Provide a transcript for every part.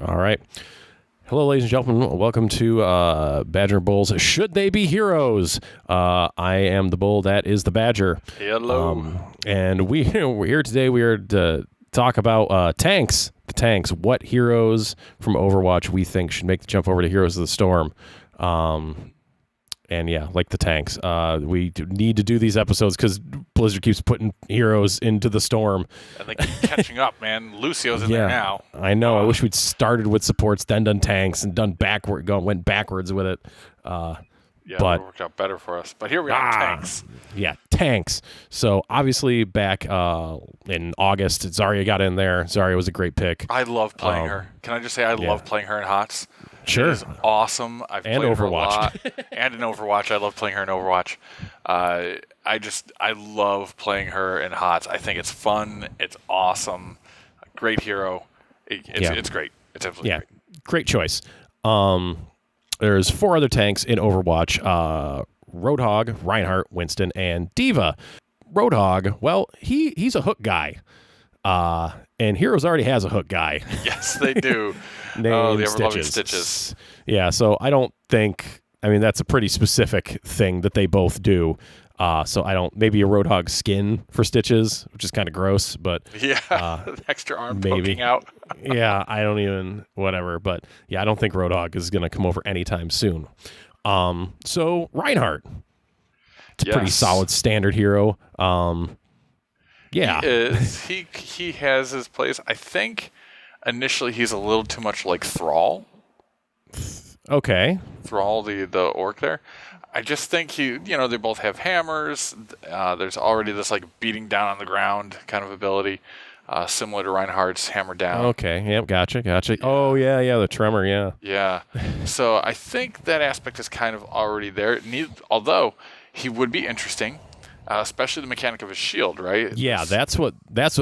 All right. Hello, ladies and gentlemen. Welcome to Badger Bulls. Should they be heroes? I am the bull that is the Badger. Hello. And we're here today. We are to talk about tanks. The tanks. What heroes from Overwatch we think should make the jump over to Heroes of the Storm. And yeah, like the tanks. We need to do these episodes because Blizzard keeps putting heroes into the storm. And they keep catching up, man. Lucio's in there now. I know. I wish we'd started with supports, then done tanks, and went backwards with it. Yeah, but it worked out better for us. But here we are, tanks. Yeah, tanks. So obviously back in August, Zarya got in there. Zarya was a great pick. I love playing her. Can I just say I love playing her in HOTS? Sure. It is awesome. I've and played Overwatch. her a lot. And in Overwatch. I love playing her in Overwatch. I love playing her in HOTS. I think it's fun. It's awesome. Great hero. It's great. It's absolutely great. Great choice. There's 4 other tanks in Overwatch. Roadhog, Reinhardt, Winston, and D.Va. Roadhog, well, he's a hook guy. And Heroes already has a hook guy. Yes, they do. Named the ever-loving Stitches. Yeah, so I don't think... I mean, that's a pretty specific thing that they both do. So I don't... Maybe a Roadhog skin for Stitches, which is kind of gross, but... Yeah, extra arm maybe. poking out. Yeah, I don't even... Whatever, but yeah, I don't think Roadhog is going to come over anytime soon. So Reinhardt. It's a pretty solid standard hero. Yeah. He has his place. I think initially he's a little too much like Thrall. Okay. Thrall, the orc there. I just think they both have hammers. There's already this like beating down on the ground kind of ability, similar to Reinhardt's hammer down. Okay. Yep. Gotcha. Oh yeah. The tremor. Yeah. Yeah. So I think that aspect is kind of already there. Although he would be interesting. Especially the mechanic of his shield, right? Yeah, that's what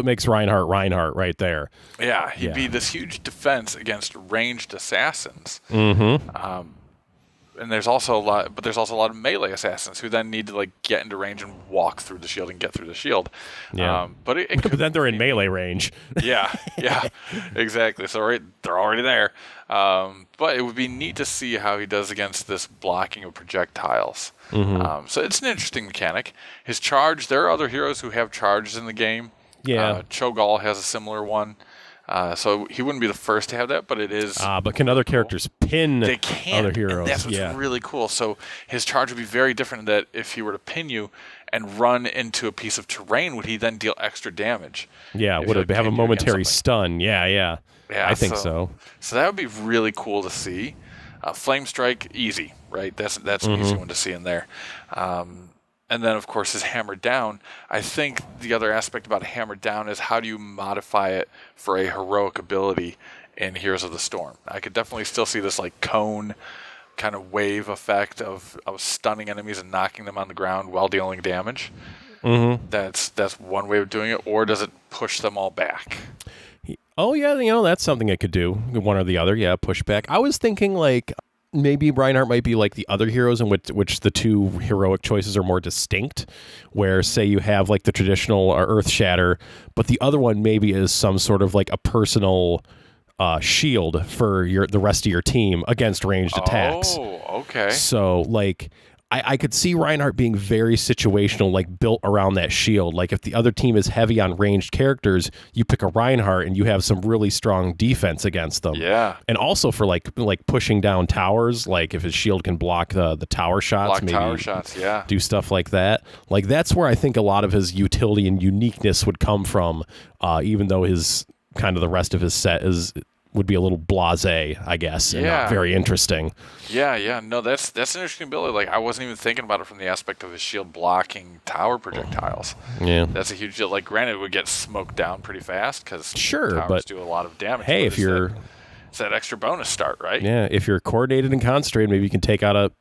makes Reinhardt right there. Yeah, he'd be this huge defense against ranged assassins. Mm-hmm. And there's also a lot of melee assassins who then need to like get into range and walk through the shield and get through the shield. Yeah. But then they're in melee range. Yeah, exactly. So they're already there. But it would be neat to see how he does against this blocking of projectiles. Mm-hmm. So it's an interesting mechanic. His charge, there are other heroes who have charges in the game. Yeah. Cho'Gall has a similar one. So he wouldn't be the first to have that, but it is. But can other characters pin they can, other heroes? And that's what's really cool. So his charge would be very different in that if he were to pin you and run into a piece of terrain, would he then deal extra damage? Yeah, would it have a momentary stun? Yeah, I think so. So that would be really cool to see. Flame Strike, easy, right? That's an easy one to see in there. And then, of course, his hammer down. I think the other aspect about a hammer down is how do you modify it for a heroic ability in Heroes of the Storm. I could definitely still see this like cone kind of wave effect of stunning enemies and knocking them on the ground while dealing damage. Mm-hmm. That's one way of doing it. Or does it push them all back? Oh, yeah, that's something it could do. One or the other, push back. I was thinking like... Maybe Reinhardt might be like the other heroes in which the two heroic choices are more distinct, where say you have like the traditional Earth Shatter, but the other one maybe is some sort of like a personal shield for the rest of your team against ranged attacks. Oh, okay. So like I could see Reinhardt being very situational, like built around that shield. Like if the other team is heavy on ranged characters, you pick a Reinhardt and you have some really strong defense against them. Yeah. And also for like pushing down towers, like if his shield can block the tower shots, do stuff like that. Like that's where I think a lot of his utility and uniqueness would come from, even though his kind of the rest of his set would be a little blasé, I guess, and not very interesting. Yeah. No, that's an interesting ability. Like I wasn't even thinking about it from the aspect of his shield blocking tower projectiles. Yeah, that's a huge deal. Like granted, it would get smoked down pretty fast because towers but do a lot of damage. Hey, if you're it's that extra bonus start, right? Yeah, if you're coordinated and concentrated, maybe you can take out a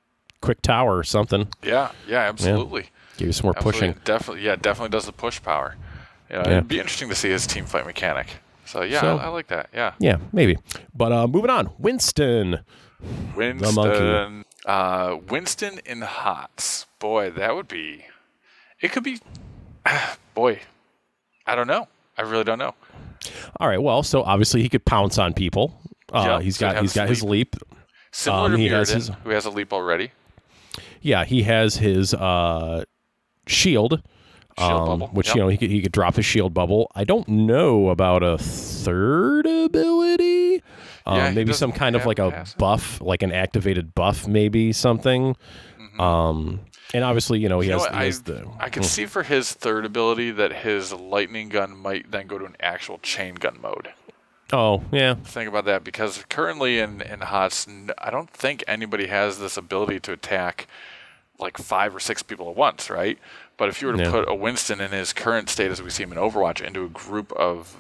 quick tower or something. Yeah, absolutely. Yeah. Give you some more pushing. Definitely does the push power. It'd be interesting to see his team fight mechanic. So, I like that, yeah. Yeah, maybe. But moving on. Winston. The monkey. Winston in HOTS. Boy, that would be... It could be... Boy, I don't know. I really don't know. All right, well, so obviously he could pounce on people. He's got his leap. Similar to he Mirrodin, has his, who has a leap already. Yeah, he has his shield. Bubble. Which he could drop his shield bubble. I don't know about a third ability. Maybe some kind of like a passive buff, like an activated buff, maybe something. And obviously, he has the. I could see for his third ability that his lightning gun might then go to an actual chain gun mode. Oh yeah. Think about that, because currently in HOTS, I don't think anybody has this ability to attack like 5 or 6 people at once, right? But if you were to put a Winston in his current state as we see him in Overwatch into a group of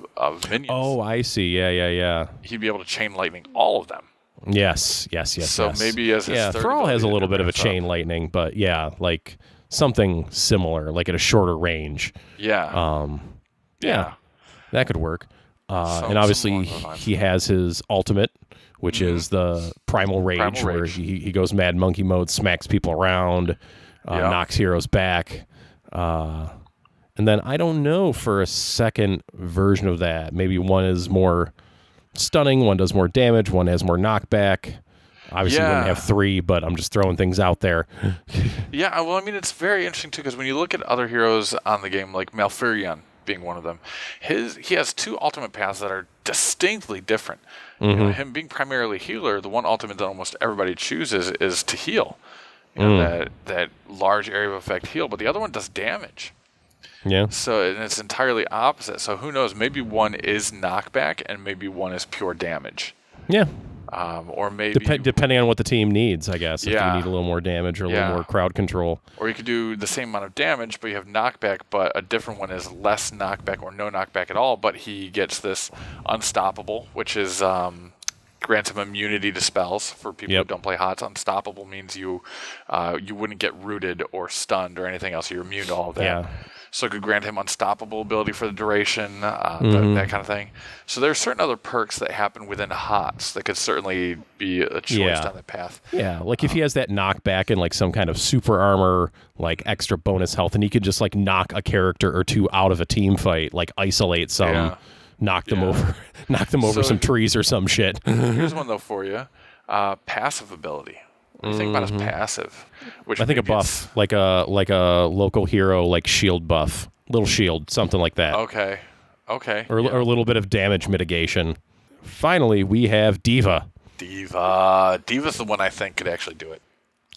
minions. Oh, I see. Yeah. He'd be able to chain lightning all of them. Yes. So maybe as his third Thrall has a little bit of a up. chain lightning, but like something similar, like at a shorter range. Yeah. That could work. And obviously he has his ultimate, which is the Primal Rage, where he goes Mad Monkey mode, smacks people around, knocks heroes back. And then I don't know for a second version of that. Maybe one is more stunning, one does more damage, one has more knockback. Obviously, you wouldn't have 3, but I'm just throwing things out there. Yeah, well, I mean, it's very interesting, too, because when you look at other heroes on the game, like Malfurion being one of them, he has 2 ultimate paths that are distinctly different. Him being primarily healer, the one ultimate that almost everybody chooses is to heal. That large area of effect heal, but the other one does damage. Yeah. So it's entirely opposite. So who knows? Maybe one is knockback and maybe one is pure damage. Yeah. Or maybe depending on what the team needs, I guess. If you need a little more damage or a little more crowd control. Or you could do the same amount of damage, but you have knockback, but a different one is less knockback or no knockback at all. But he gets this unstoppable, which is grants him immunity to spells. For people who don't play HOTS, unstoppable means you wouldn't get rooted or stunned or anything else. You're immune to all of that. Yeah. So it could grant him unstoppable ability for the duration, that kind of thing. So there are certain other perks that happen within HOTS that could certainly be a choice down that path. Yeah, like if he has that knockback and like some kind of super armor, like extra bonus health, and he could just like knock a character or two out of a team fight, like isolate some, knock them over some trees or some shit. Here's one though for you: passive ability. What do you think about his passive? Which I think a buff, like a local hero, like shield buff, little shield, something like that. Okay. Or a little bit of damage mitigation. Finally, we have Diva. Diva's the one I think could actually do it.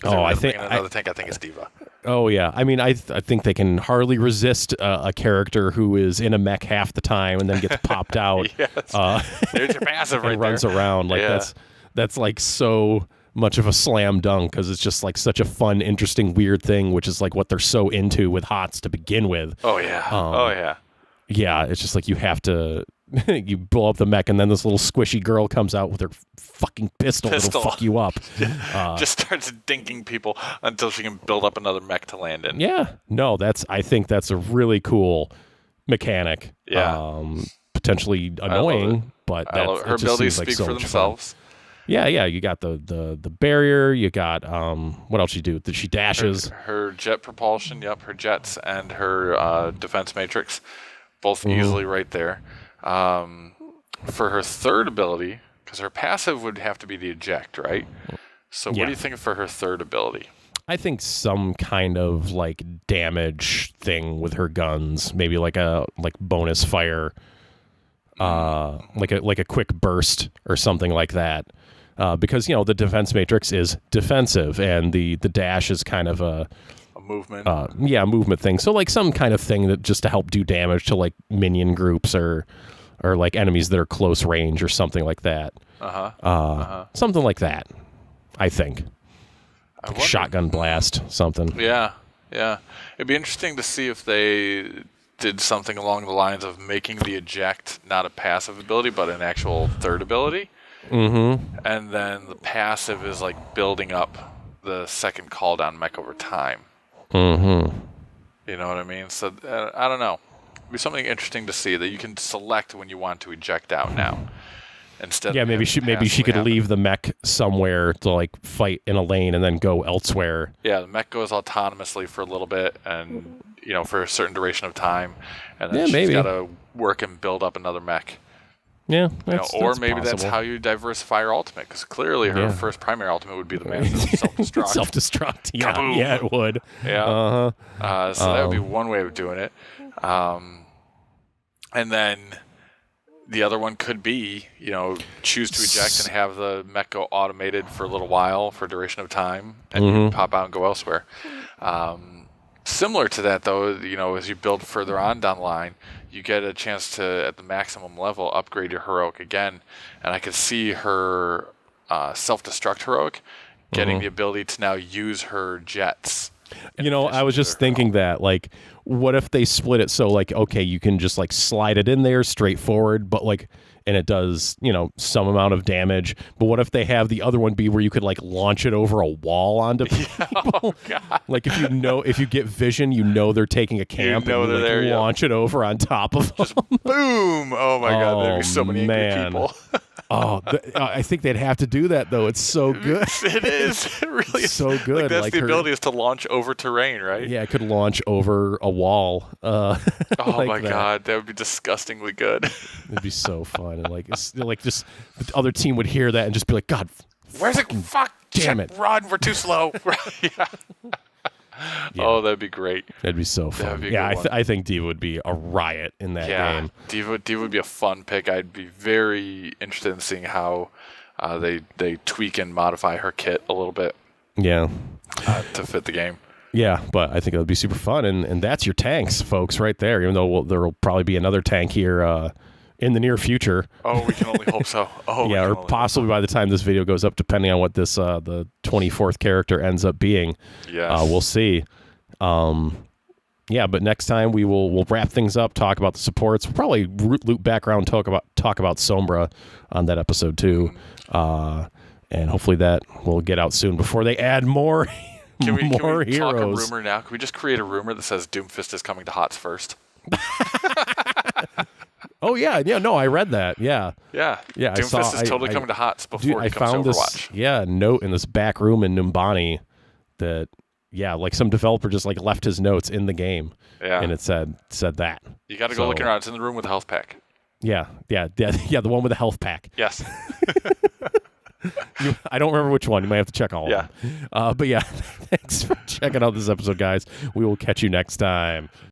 I think it's Diva. Oh yeah, I mean, I think they can hardly resist a character who is in a mech half the time and then gets popped out. Yes. There's your passive right and runs there. around like that's like so much of a slam dunk, because it's just like such a fun, interesting, weird thing, which is like what they're so into with HOTS to begin with. Oh yeah. Yeah, it's just like you have to you blow up the mech, and then this little squishy girl comes out with her fucking pistol. That'll fuck you up. Just starts dinking people until she can build up another mech to land in. Yeah, no, I think that's a really cool mechanic. Yeah, potentially annoying, but her abilities speak for themselves. Fun. Yeah, you got the barrier, you got what else you do? She dashes. Her jet propulsion, her jets and her defense matrix, both easily right there. For her third ability, because her passive would have to be the eject, right? So what do you think for her third ability? I think some kind of like damage thing with her guns, maybe like a bonus fire, like a quick burst or something like that. Because the defense matrix is defensive, and the dash is kind of a movement. Movement thing. So like some kind of thing that just to help do damage to like minion groups or like enemies that are close range or something like that. Something like that. I think. Like shotgun blast, something. Yeah. It'd be interesting to see if they did something along the lines of making the eject not a passive ability, but an actual third ability. Mm-hmm. And then the passive is like building up the second call down mech over time. Mm-hmm. You know what I mean? So I don't know. It'd be something interesting to see that you can select when you want to eject out now. Instead, maybe she could leave the mech somewhere to like fight in a lane and then go elsewhere. Yeah, the mech goes autonomously for a little bit, and for a certain duration of time, and then she's got to work and build up another mech. Yeah, or maybe possible. that's how you diversify her ultimate, because clearly her first primary ultimate would be the massive self-destruct. Self-destruct, yeah. Kaboom. Yeah, it would. Yeah. So that would be one way of doing it. And then the other one could be, choose to eject and have the mech go automated for a little while, for a duration of time, and you pop out and go elsewhere. Similar to that, though, as you build further on down the line, you get a chance to, at the maximum level, upgrade your heroic again. And I could see her self-destruct heroic getting the ability to now use her jets. I was just thinking that, like, what if they split it so, like, okay, you can just, like, slide it in there straightforward, but, like, and it does, some amount of damage. But what if they have the other one be where you could, like, launch it over a wall onto people? Oh, God. Like, if you get vision, they're taking a camp, and you, there, launch it over on top of them. Just boom! Oh, my God, there'd be so many angry people. I think they'd have to do that, though. It's so good. It is. It really is. So good. Like, that's the ability is to launch over terrain, right? Yeah, it could launch over a wall. Oh, my God. That would be disgustingly good. It'd be so fun. And, like, just the other team would hear that and just be like, God, where's it? Fuck. Damn it. Run. We're too slow. Yeah. Oh, that'd be great. That'd be so fun. I think Diva would be a riot in that game. Diva would be a fun pick. I'd be very interested in seeing how they tweak and modify her kit a little bit. Yeah. To fit the game. Yeah, but I think it would be super fun. And that's your tanks, folks, right there. Even though there will probably be another tank here in the near future. Oh, we can only hope so. Yeah, or possibly by the time this video goes up, depending on what this the 24th character ends up being. Yes. We'll see. But next time we'll wrap things up, talk about the supports. We'll probably loop back around, talk about Sombra on that episode too. And hopefully that will get out soon before they add more. Can we heroes. Talk a rumor now? Can we just create a rumor that says Doomfist is coming to HOTS first? Oh yeah, no, I read that. Yeah. Doomfist is totally coming to HOTS before he comes to Overwatch. This note in this back room in Numbani that like some developer just like left his notes in the game. Yeah. And it said that. You got to go looking around. It's in the room with the health pack. Yeah, the one with the health pack. Yes. I don't remember which one. You might have to check all of them. But yeah, thanks for checking out this episode, guys. We will catch you next time.